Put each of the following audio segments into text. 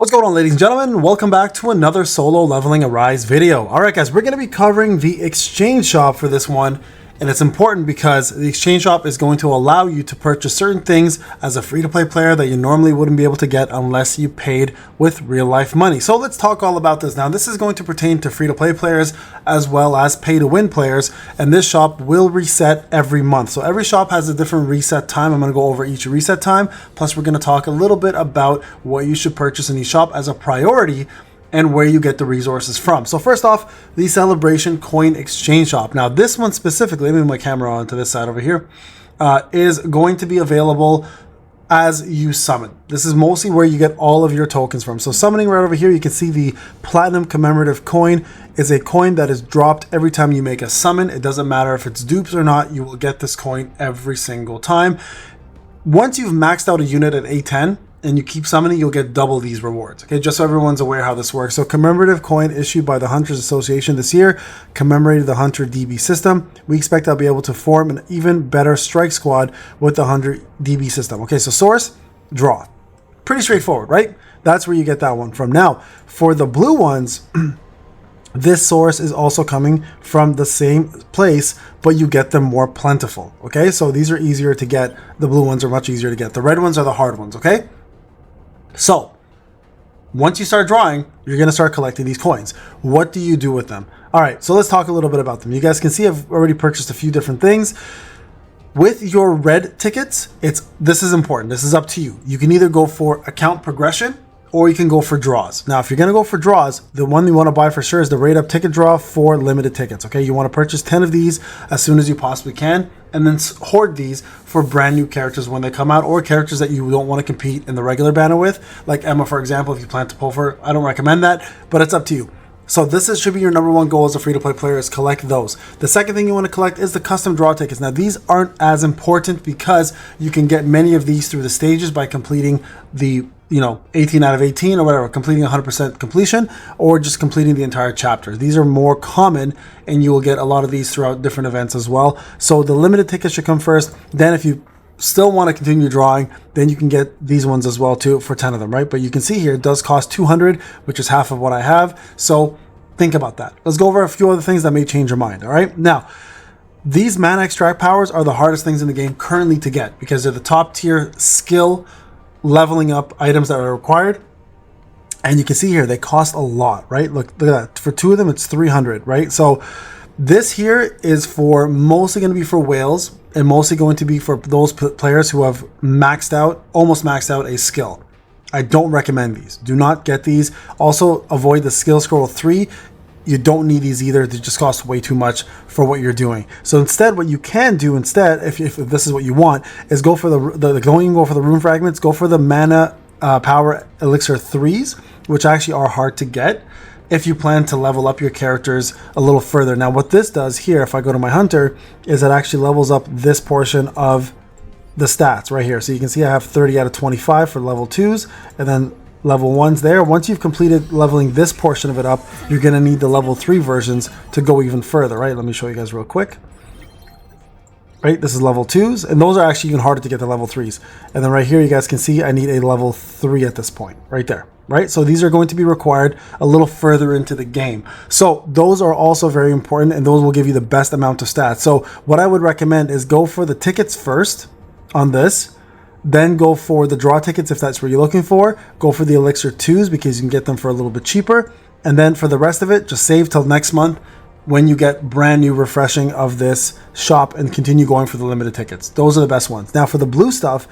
What's going on, ladies and gentlemen? Welcome back to another solo leveling Arise video. Alright guys, we're going to be covering the exchange shop for this one, and it's important because the exchange shop is going to allow you to purchase certain things as a free-to-play player that you normally wouldn't be able to get unless you paid with real-life money. So let's talk all about this. Now, this is going to pertain to free-to-play players as well as pay-to-win players, and this shop will reset every month. So every shop has a different reset time. I'm going to go over each reset time, plus we're going to talk a little bit about what you should purchase in each shop as a priority and where you get the resources from. So first off, the Celebration Coin Exchange Shop. Now this one specifically, let me move my camera onto this side over here, is going to be available as you summon. This is mostly where you get all of your tokens from. So summoning right over here, you can see the Platinum Commemorative Coin is a coin that is dropped every time you make a summon. It doesn't matter if it's dupes or not, you will get this coin every single time. Once you've maxed out a unit at A10, and you keep summoning, you'll get double these rewards. Okay, just so everyone's aware how this works. So commemorative coin issued by the Hunters Association this year commemorated the Hunter DB system. We expect I'll be able to form an even better strike squad with the Hunter DB system. Okay, so source, draw. Pretty straightforward, right? That's where you get that one from. Now, for the blue ones, this source is also coming from the same place, but you get them more plentiful. Okay, so these are easier to get. The blue ones are much easier to get. The red ones are the hard ones, okay? So, once you start drawing, you're going to start collecting these coins. What do you do with them? All right, so let's talk a little bit about them. You guys can see I've already purchased a few different things. With your red tickets, this is important. This is up to you. You can either go for account progression or you can go for draws. Now, if you're going to go for draws, the one you want to buy for sure is the rate up ticket draw for limited tickets. Okay, you want to purchase 10 of these as soon as you possibly can, and then hoard these for brand new characters when they come out, or characters that you don't want to compete in the regular banner with, like Emma, for example. If you plan to pull for her, I don't recommend that, but it's up to you. So this should be your number one goal as a free-to-play player, is collect those. The second thing you want to collect is the custom draw tickets. Now, these aren't as important because you can get many of these through the stages by completing the 18 out of 18 or whatever, completing 100% completion, or just completing the entire chapter. These are more common, and you will get a lot of these throughout different events as well. So the limited tickets should come first. Then if you still want to continue drawing, then you can get these ones as well too for 10 of them, right? But you can see here it does cost 200, which is half of what I have. So think about that. Let's go over a few other things that may change your mind. All right, now these mana extract powers are the hardest things in the game currently to get because they're the top tier skill leveling up items that are required. And you can see here they cost a lot, right? Look at that. For two of them it's 300, right? So this here is for mostly going to be for whales, and mostly going to be for those players who have almost maxed out a skill. I don't recommend these. Do not get these. Also avoid the skill scroll 3. You don't need these either. They just cost way too much for what you're doing. So instead, what you can do instead, if this is what you want, is go for go for the rune fragments. Go for the mana power elixir 3s, which actually are hard to get if you plan to level up your characters a little further. Now, what this does here, if I go to my hunter, is it actually levels up this portion of the stats right here. So you can see I have 30 out of 25 for level 2s, and then level 1s there. Once you've completed leveling this portion of it up, you're going to need the level 3 versions to go even further, right? Let me show you guys real quick. Right, this is level 2s, and those are actually even harder to get to level 3s. And then right here, you guys can see I need a level 3 at this point, right there, right? So these are going to be required a little further into the game. So those are also very important, and those will give you the best amount of stats. So what I would recommend is go for the tickets first on this, then go for the draw tickets if that's what you're looking for. Go for the elixir 2s because you can get them for a little bit cheaper. And then for the rest of it, just save till next month when you get brand new refreshing of this shop and continue going for the limited tickets. Those are the best ones. Now for the blue stuff,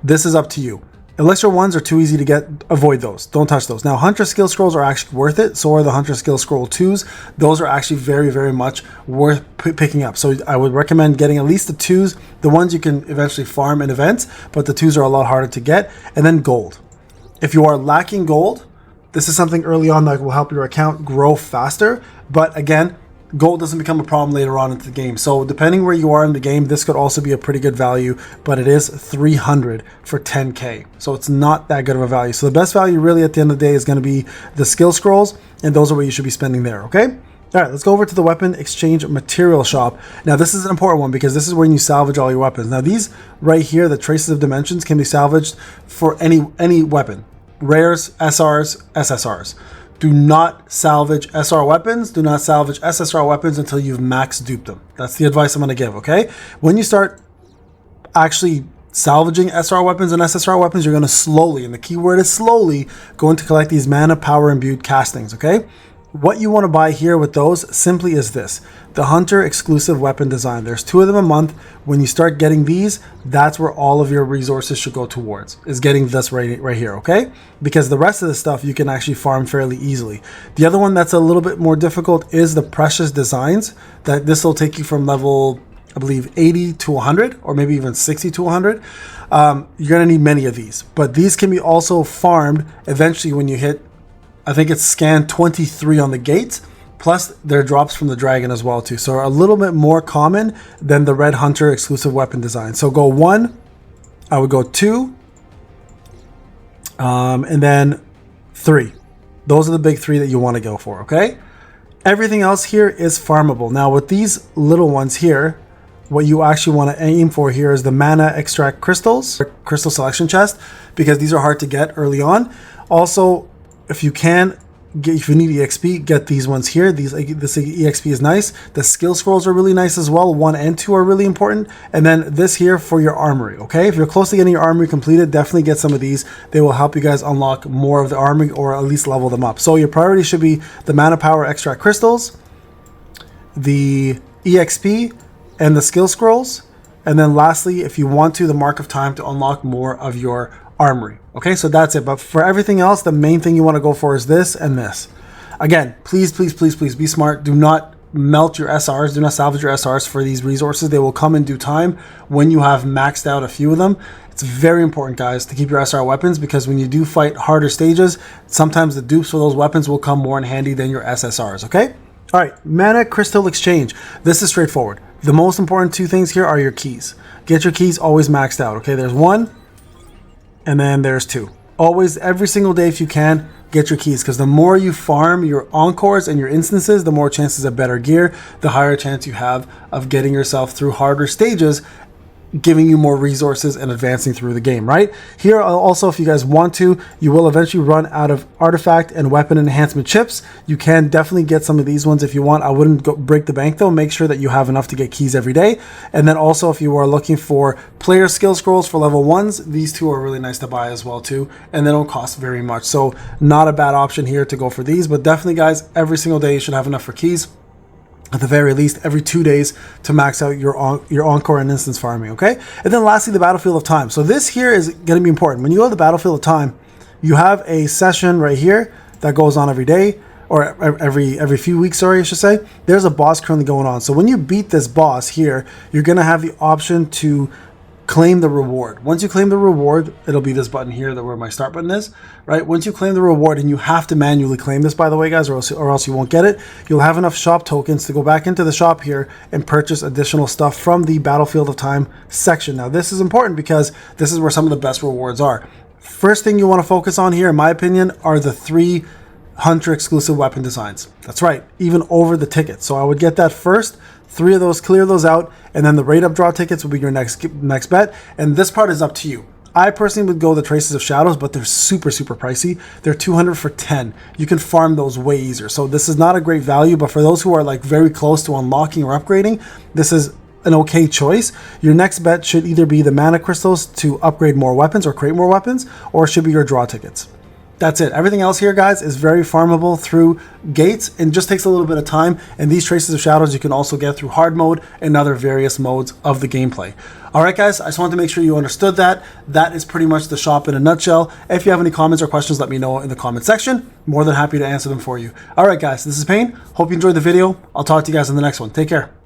this is up to you. Elixir 1s are too easy to get. Avoid those. Don't touch those. Now, Hunter skill scrolls are actually worth it. So are the Hunter skill scroll 2s. Those are actually very, very much worth picking up. So I would recommend getting at least the 2s, the ones you can eventually farm in events, but the 2s are a lot harder to get. And then gold. If you are lacking gold, this is something early on that will help your account grow faster. But again, gold doesn't become a problem later on into the game. So depending where you are in the game, this could also be a pretty good value, but it is 300 for 10k. So it's not that good of a value. So the best value really at the end of the day is going to be the skill scrolls, and those are what you should be spending there, okay? All right, let's go over to the weapon exchange material shop. Now this is an important one because this is when you salvage all your weapons. Now these right here, the traces of dimensions, can be salvaged for any weapon. rares, SRs, SSRs. Do not salvage SR weapons. Do not salvage SSR weapons until you've max duped them. That's the advice I'm going to give, okay? When you start actually salvaging SR weapons and SSR weapons, you're going to slowly, and the key word is slowly, going to collect these mana power imbued castings, okay? What you want to buy here with those simply is this, the Hunter exclusive weapon design. There's 2 of them a month. When you start getting these, that's where all of your resources should go towards, is getting this right here, okay? Because the rest of the stuff you can actually farm fairly easily. The other one that's a little bit more difficult is the precious designs. That this will take you from level, I believe, 80 to 100, or maybe even 60 to 100. You're going to need many of these, but these can be also farmed eventually when you hit, I think it's scan 23 on the gates, plus there are drops from the dragon as well too. So a little bit more common than the Red Hunter exclusive weapon design. So go 1, I would go 2, and then 3. Those are the big 3 that you want to go for, okay? Everything else here is farmable. Now with these little ones here, what you actually want to aim for here is the mana extract crystals, crystal selection chest, because these are hard to get early on. Also, if you can, if you need EXP, get these ones here. This EXP is nice. The skill scrolls are really nice as well. 1 and 2 are really important. And then this here for your armory, okay? If you're close to getting your armory completed, definitely get some of these. They will help you guys unlock more of the armory, or at least level them up. So your priority should be the mana power extract crystals, the EXP, and the skill scrolls. And then lastly, if you want to, the mark of time to unlock more of your armory. Okay, so that's it. But for everything else, the main thing you want to go for is this and this. Again, please, please, please, please be smart. Do not melt your SRs. Do not salvage your SRs for these resources. They will come in due time when you have maxed out a few of them. It's very important, guys, to keep your SR weapons, because when you do fight harder stages, sometimes the dupes for those weapons will come more in handy than your SSRs, okay? All right, mana crystal exchange. This is straightforward. The most important 2 things here are your keys. Get your keys always maxed out, okay? There's 1, and then there's 2. Always, every single day if you can, get your keys, because the more you farm your encores and your instances, the more chances of better gear, the higher chance you have of getting yourself through harder stages, giving you more resources and advancing through the game, right? Here also, if you guys want to, you will eventually run out of artifact and weapon enhancement chips. You can definitely get some of these ones if you want. I wouldn't go break the bank though. Make sure that you have enough to get keys every day. And then also, if you are looking for player skill scrolls for level 1s, these 2 are really nice to buy as well too, and they don't cost very much. So not a bad option here to go for these, but definitely, guys, every single day you should have enough for keys. At the very least, every 2 days to max out your encore and instance farming, okay? And then lastly, the Battlefield of Time. So this here is going to be important. When you go to the Battlefield of Time, you have a session right here that goes on every day, or every few weeks, sorry, I should say. There's a boss currently going on. So when you beat this boss here, you're going to have the option to claim the reward. Once you claim the reward, it'll be this button here, that where my start button is, right? Once you claim the reward, and you have to manually claim this, by the way, guys, or else you won't get it, you'll have enough shop tokens to go back into the shop here and purchase additional stuff from the Battlefield of Time section. Now, this is important because this is where some of the best rewards are. First thing you want to focus on here, in my opinion, are the 3 Hunter exclusive weapon designs. That's right, even over the tickets. So I would get that first. 3 of those, clear those out, and then the rate up draw tickets will be your next bet. And this part is up to you. I personally would go the Traces of Shadows, but they're super, super pricey. They're 200 for 10. You can farm those way easier. So this is not a great value, but for those who are like very close to unlocking or upgrading, this is an okay choice. Your next bet should either be the mana crystals to upgrade more weapons or create more weapons, or it should be your draw tickets. That's it. Everything else here, guys, is very farmable through gates and just takes a little bit of time. And these Traces of Shadows you can also get through hard mode and other various modes of the gameplay. All right, guys, I just wanted to make sure you understood that. That is pretty much the shop in a nutshell. If you have any comments or questions, let me know in the comment section. More than happy to answer them for you. All right, guys, this is Payne. Hope you enjoyed the video. I'll talk to you guys in the next one. Take care.